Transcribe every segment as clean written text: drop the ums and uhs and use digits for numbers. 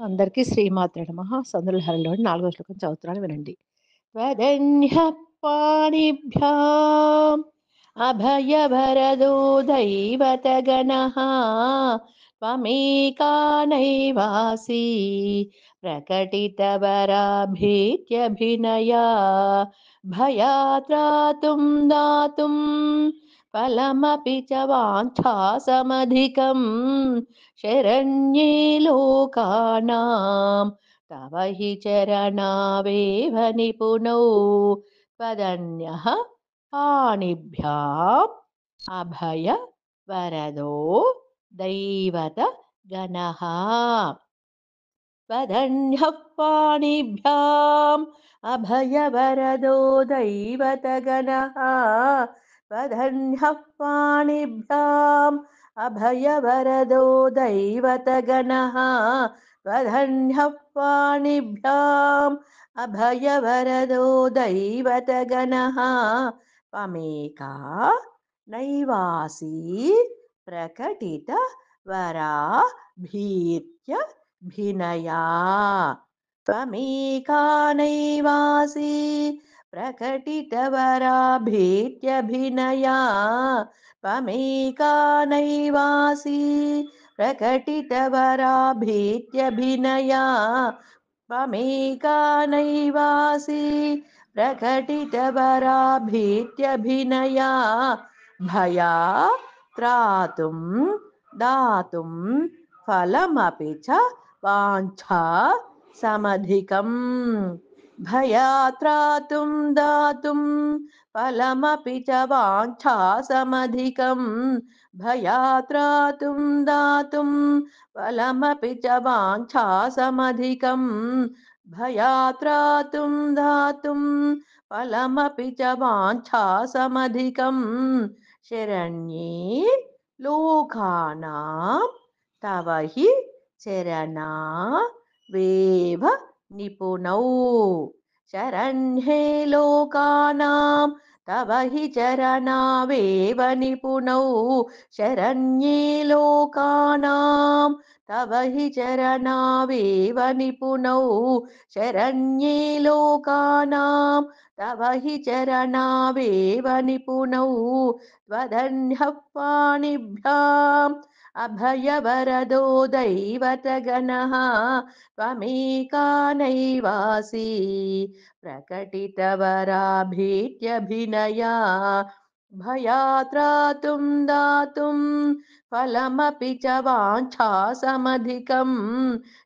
అందరికీ శ్రీమాత్రే నమః. సందులహరిలోని 4వ శ్లోకం చదువుతున్నాను వినండి. త్వదన్యః పాణిభ్యాం అభయవరదో దైవతగణః త్వమేకా నైవాసి ప్రకటితవరాభీత్యభినయా భయాత్రాతుం దాతుం ఫలమపి చ వాంఛాసమధికం శరణ్యే లోకానాం तव हि चरणावेव निपुणौ त्वदन्यः पाणिभ्याम् अभयवरदो दैवतगणः त्वदन्यः पाणिभ्याम् अभयवरदो दैवतगणः त्वदन्यः पाणिभ्याम् अभयवरदो दैवतगणः त्वदन्यः पाणिभ्याम् अभयवरदो दैवतगणः त्वमेका नैवासि प्रकटितवराभीत्य भिनया त्वमेका नैवासि प्रकटितवराभीत्यभिनया त्वमेका नैवासि प्रकटितवराभीत्यभिनया त्वमेका नैवासि प्रकटितवराभीत्यभिनया भया त्रातुं दातुं फलमपि च वाञ्छा समधिकम् भयात्रातुं दातुं फलमपि च वाञ्छा समधिकम् भयात्रातुं दातुं फलमपि च वाञ्छा समधिकम् भयात्रातुं दातुं फलमपि च वाञ्छा समधिकम् शरण्ये लोकानां तव हि चरणा वेव निपुणौ शरण्ये लोकानां तव हि चरणावेव निपुणौ शरण्ये लोकानां तव हि चरणावेव निपुणौ शरण्ये लोकानां तव हि चरणावेव निपुणौ त्वदन्यः पाणिभ्याम् अभयवरदो दैवतगणः त्वमेका नैवासि प्रकटितवराभीत्यभिनया भयात्रातुं दातुं फलमपि च वाञ्छा समधिकं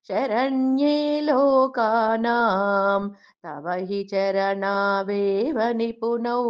शरण्ये लोकानां तव हि चरणावेव निपुणौ